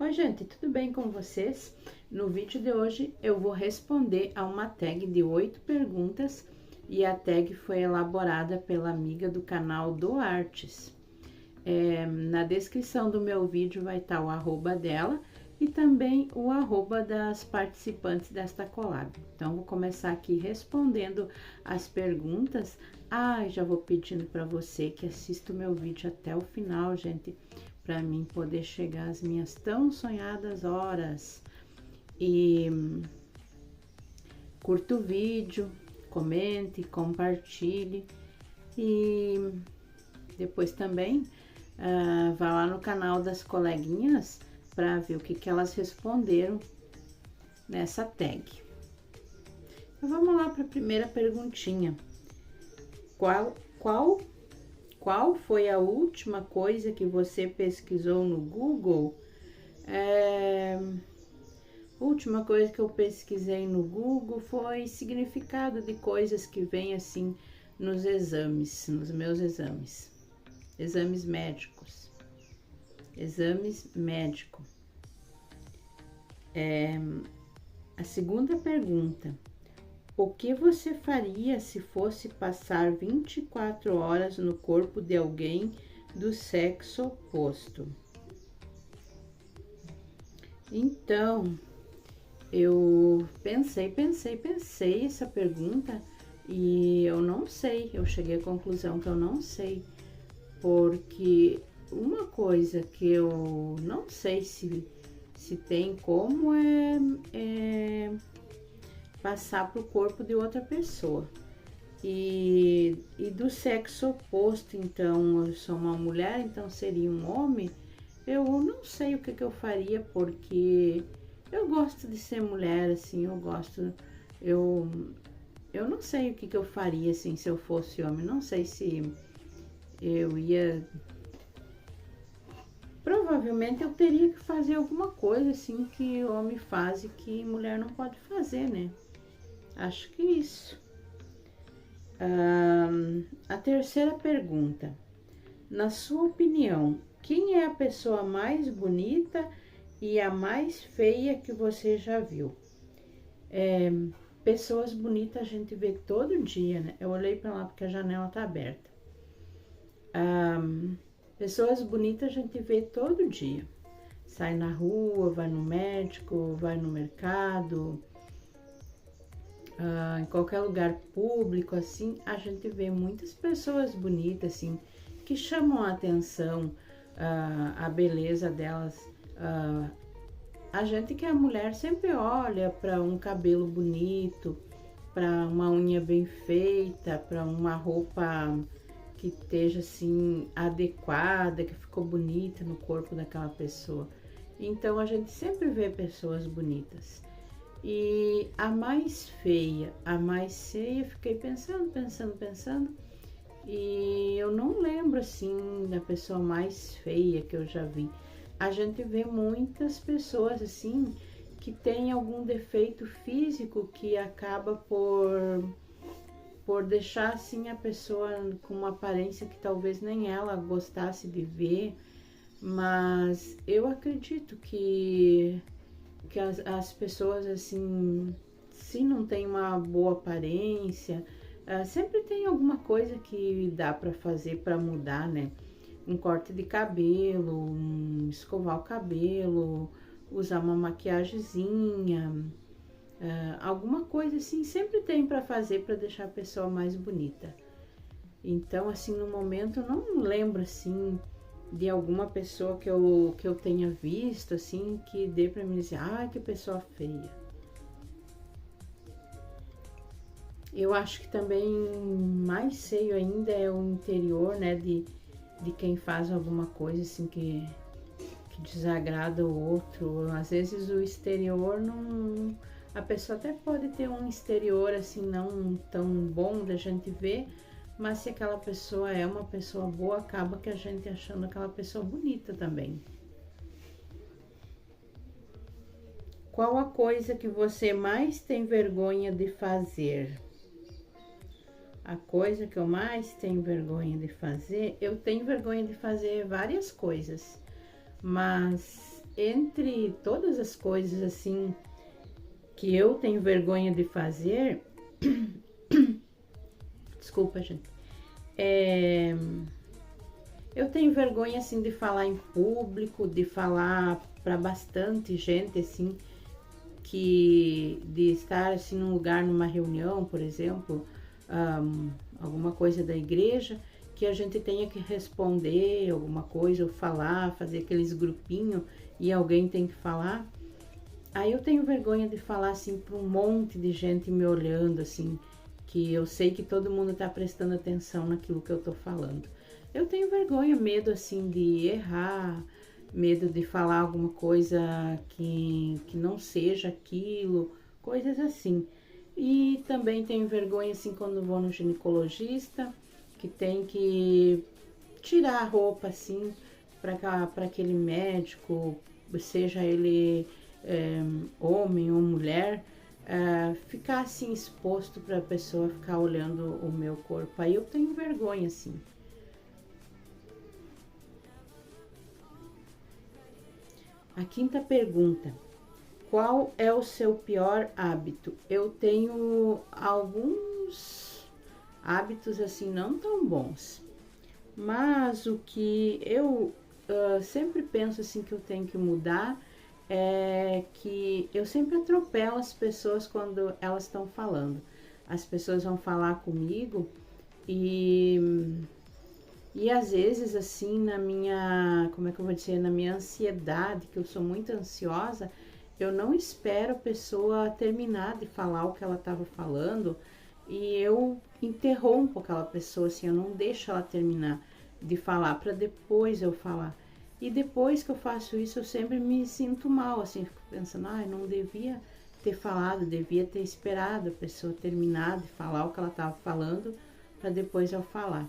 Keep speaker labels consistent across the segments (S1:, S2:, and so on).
S1: Oi, gente, tudo bem com vocês? No vídeo de hoje eu vou responder a uma tag de 8 perguntas e a tag foi elaborada pela amiga do canal do Artes. Na descrição do meu vídeo vai estar o arroba dela e também o arroba das participantes desta collab. Então, vou começar aqui respondendo as perguntas. Já vou pedindo para você que assista o meu vídeo até o final, gente, para mim poder chegar às minhas tão sonhadas horas. E curta o vídeo, comente, compartilhe e depois também vá lá no canal das coleguinhas para ver o que elas responderam nessa tag. Então, vamos lá para a primeira perguntinha. Qual foi a última coisa que você pesquisou no Google? A última coisa que eu pesquisei no Google foi significado de coisas que vem assim nos exames, nos meus exames. Exames médicos. Exames médico. A segunda pergunta. O que você faria se fosse passar 24 horas no corpo de alguém do sexo oposto? Então, eu pensei essa pergunta e eu não sei, eu cheguei à conclusão que eu não sei, porque uma coisa que eu não sei se tem como é passar pro corpo de outra pessoa. E do sexo oposto, então, eu sou uma mulher, então seria um homem, eu não sei o que eu faria, porque eu gosto de ser mulher, assim, eu não sei o que eu faria, assim, se eu fosse homem, não sei se eu ia... Provavelmente eu teria que fazer alguma coisa, assim, que homem faz e que mulher não pode fazer, né? Acho que isso. A terceira pergunta. Na sua opinião, quem é a pessoa mais bonita e a mais feia que você já viu? Pessoas bonitas a gente vê todo dia, né? Eu olhei pra lá porque a janela tá aberta. Pessoas bonitas a gente vê todo dia. Sai na rua, vai no médico, vai no mercado... em qualquer lugar público, assim, a gente vê muitas pessoas bonitas, assim, que chamam a atenção, a beleza delas. A gente que é mulher sempre olha para um cabelo bonito, para uma unha bem feita, para uma roupa que esteja, assim, adequada, que ficou bonita no corpo daquela pessoa. Então, a gente sempre vê pessoas bonitas. E a mais feia, fiquei pensando, e eu não lembro, assim, da pessoa mais feia que eu já vi. A gente vê muitas pessoas, assim, que tem algum defeito físico que acaba por deixar, assim, a pessoa com uma aparência que talvez nem ela gostasse de ver, mas eu acredito que as pessoas, assim, se não tem uma boa aparência, sempre tem alguma coisa que dá para fazer para mudar, né? Um corte de cabelo, escovar o cabelo, usar uma maquiagemzinha, alguma coisa assim, sempre tem para fazer para deixar a pessoa mais bonita. Então, assim, no momento eu não lembro, assim, de alguma pessoa que eu tenha visto, assim, que dê pra mim dizer, que pessoa feia. Eu acho que também mais feio ainda é o interior, né, de quem faz alguma coisa, assim, que desagrada o outro. Às vezes o exterior não... A pessoa até pode ter um exterior, assim, não tão bom da gente ver, mas se aquela pessoa é uma pessoa boa, acaba que a gente achando aquela pessoa bonita também. Qual a coisa que você mais tem vergonha de fazer? A coisa que eu mais tenho vergonha de fazer, eu tenho vergonha de fazer várias coisas, mas entre todas as coisas assim que eu tenho vergonha de fazer, desculpa, gente, eu tenho vergonha assim de falar em público, de falar para bastante gente assim, que de estar assim num lugar, numa reunião, por exemplo, alguma coisa da igreja, que a gente tenha que responder alguma coisa ou falar, fazer aqueles grupinhos e alguém tem que falar. Aí eu tenho vergonha de falar assim para um monte de gente me olhando assim, que eu sei que todo mundo tá prestando atenção naquilo que eu tô falando. Eu tenho vergonha, medo assim de errar, medo de falar alguma coisa que não seja aquilo, coisas assim. E também tenho vergonha assim quando vou no ginecologista, que tem que tirar a roupa assim para aquele médico, seja ele homem ou mulher, ficar assim exposto para a pessoa ficar olhando o meu corpo. Aí eu tenho vergonha assim. A quinta pergunta: qual é o seu pior hábito? Eu tenho alguns hábitos assim não tão bons, mas o que eu sempre penso assim que eu tenho que mudar é que eu sempre atropelo as pessoas quando elas estão falando. As pessoas vão falar comigo e às vezes, assim, na minha, como é que eu vou dizer, na minha ansiedade, que eu sou muito ansiosa, eu não espero a pessoa terminar de falar o que ela estava falando e eu interrompo aquela pessoa, assim, eu não deixo ela terminar de falar para depois eu falar. E depois que eu faço isso, eu sempre me sinto mal, assim, fico pensando, eu não devia ter falado, devia ter esperado a pessoa terminar de falar o que ela estava falando para depois eu falar.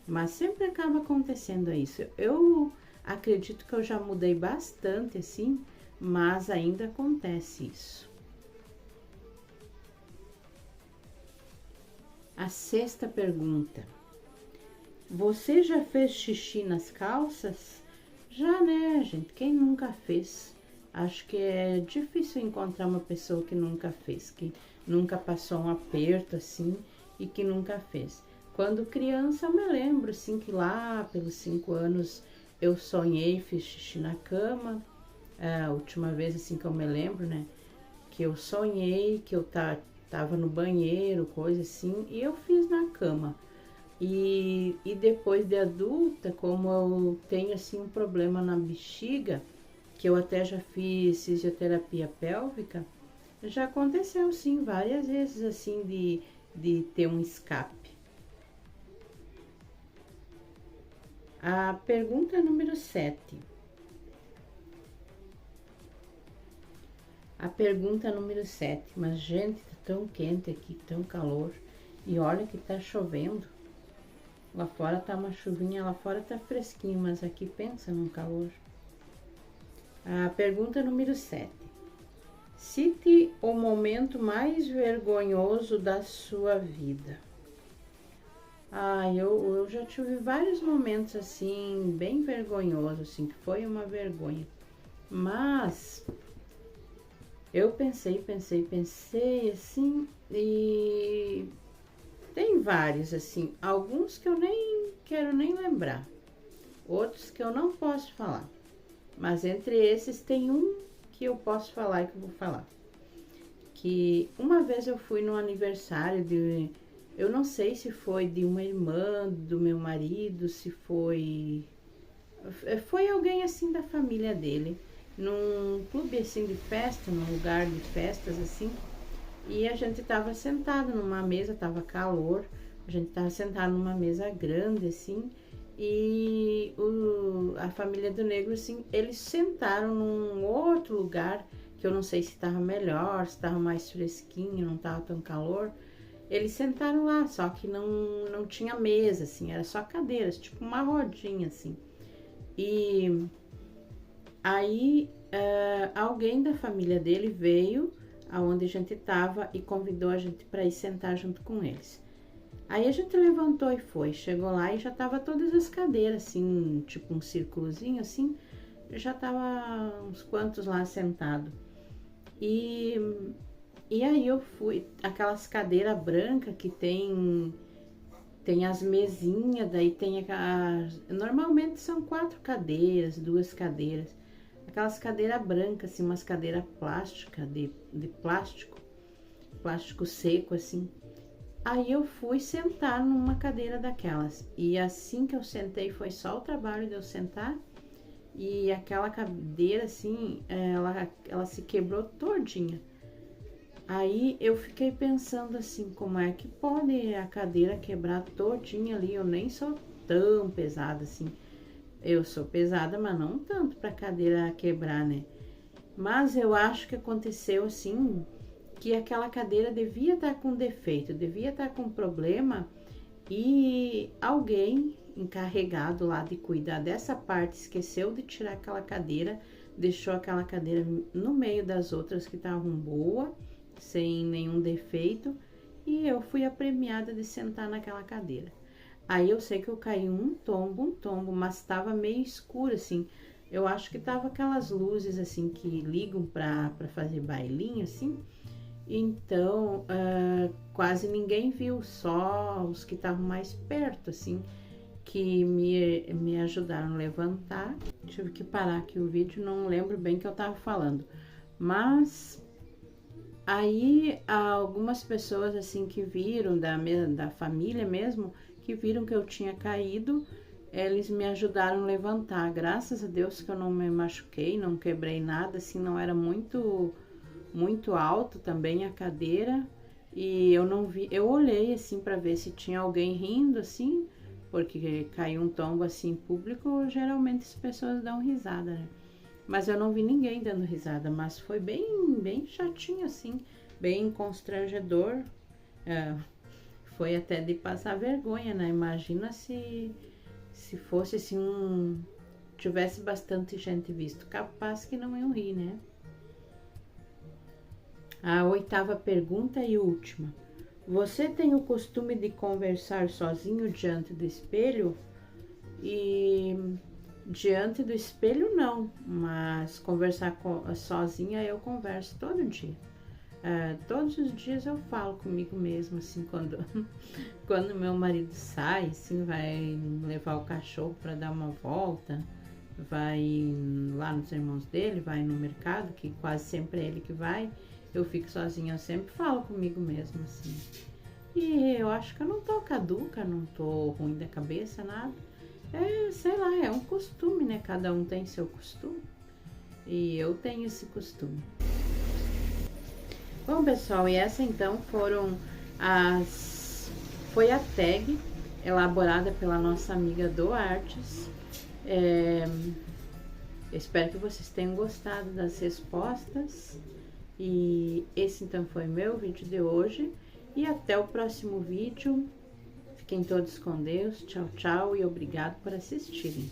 S1: Mas sempre acaba acontecendo isso. Eu acredito que eu já mudei bastante assim, mas ainda acontece isso. A sexta pergunta: você já fez xixi nas calças? Já, né, gente? Quem nunca fez? Acho que é difícil encontrar uma pessoa que nunca fez, que nunca passou um aperto assim e que nunca fez. Quando criança, eu me lembro, assim, que lá pelos 5 anos eu sonhei, fiz xixi na cama. A última vez, assim, que eu me lembro, né, que eu sonhei, que eu tava no banheiro, coisa assim, e eu fiz na cama. E depois de adulta, como eu tenho, assim, um problema na bexiga, que eu até já fiz fisioterapia pélvica, já aconteceu, sim, várias vezes, assim, de ter um escape. A pergunta número 7. A pergunta número 7. Mas, gente, tá tão quente aqui, tão calor. E olha que tá chovendo. Lá fora tá uma chuvinha, lá fora tá fresquinho, mas aqui pensa num calor. A pergunta número 7. Cite o momento mais vergonhoso da sua vida. Eu já tive vários momentos assim, bem vergonhosos, assim, que foi uma vergonha. Mas eu pensei, assim, e tem vários, assim, alguns que eu nem quero nem lembrar, outros que eu não posso falar. Mas entre esses tem um que eu posso falar e que eu vou falar. Que uma vez eu fui no aniversário de... Eu não sei se foi de uma irmã do meu marido, se foi alguém assim da família dele, num clube assim de festa, num lugar de festas assim, e a gente tava sentado numa mesa, tava calor, a gente tava sentado numa mesa grande assim, e a família do negro assim, eles sentaram num outro lugar, que eu não sei se tava melhor, se tava mais fresquinho, não tava tão calor. Eles sentaram lá, só que não tinha mesa, assim, era só cadeiras, tipo uma rodinha, assim. E aí alguém da família dele veio aonde a gente tava e convidou a gente para ir sentar junto com eles. Aí a gente levantou e foi, chegou lá e já tava todas as cadeiras, assim, tipo um círculozinho, assim, já tava uns quantos lá sentado. E aí eu fui, aquelas cadeiras brancas que tem as mesinhas, daí tem normalmente são 4 cadeiras, 2 cadeiras. Aquelas cadeiras brancas, assim, umas cadeiras plásticas, de plástico seco, assim. Aí eu fui sentar numa cadeira daquelas. E assim que eu sentei, foi só o trabalho de eu sentar. E aquela cadeira, assim, ela se quebrou todinha. Aí eu fiquei pensando assim, como é que pode a cadeira quebrar todinha ali? Eu nem sou tão pesada assim. Eu sou pesada, mas não tanto pra cadeira quebrar, né? Mas eu acho que aconteceu assim, que aquela cadeira devia estar com defeito, devia estar com problema e alguém encarregado lá de cuidar dessa parte esqueceu de tirar aquela cadeira, deixou aquela cadeira no meio das outras que estavam boas, sem nenhum defeito, e eu fui a premiada de sentar naquela cadeira. Aí eu sei que eu caí um tombo, mas estava meio escuro, assim. Eu acho que tava aquelas luzes, assim, que ligam pra fazer bailinho, assim. Então, quase ninguém viu, só os que estavam mais perto, assim, que me ajudaram a levantar. Tive que parar aqui o vídeo, não lembro bem o que eu tava falando. Mas aí algumas pessoas assim que viram da família mesmo, que viram que eu tinha caído, eles me ajudaram a levantar. Graças a Deus que eu não me machuquei, não quebrei nada, assim, não era muito alto também a cadeira. E eu não vi, eu olhei assim para ver se tinha alguém rindo assim, porque caiu um tombo assim em público, geralmente as pessoas dão risada, né? Mas eu não vi ninguém dando risada, mas foi bem chatinho assim, bem constrangedor. Foi até de passar vergonha, né? Imagina se fosse assim tivesse bastante gente visto, capaz que não iam rir, né? A 8ª pergunta e última. Você tem o costume de conversar sozinho diante do espelho? E diante do espelho não, mas conversar sozinha eu converso todo dia. Todos os dias eu falo comigo mesma, assim, quando meu marido sai, assim, vai levar o cachorro para dar uma volta, vai lá nos irmãos dele, vai no mercado, que quase sempre é ele que vai, eu fico sozinha, eu sempre falo comigo mesma, assim. E eu acho que eu não tô caduca, não tô ruim da cabeça, nada. Sei lá, é um costume, né? Cada um tem seu costume. E eu tenho esse costume. Bom, pessoal, e essa então foi a tag elaborada pela nossa amiga Duartes. Espero que vocês tenham gostado das respostas. E esse então foi meu vídeo de hoje. E até o próximo vídeo. Fiquem todos com Deus. Tchau, tchau e obrigado por assistirem.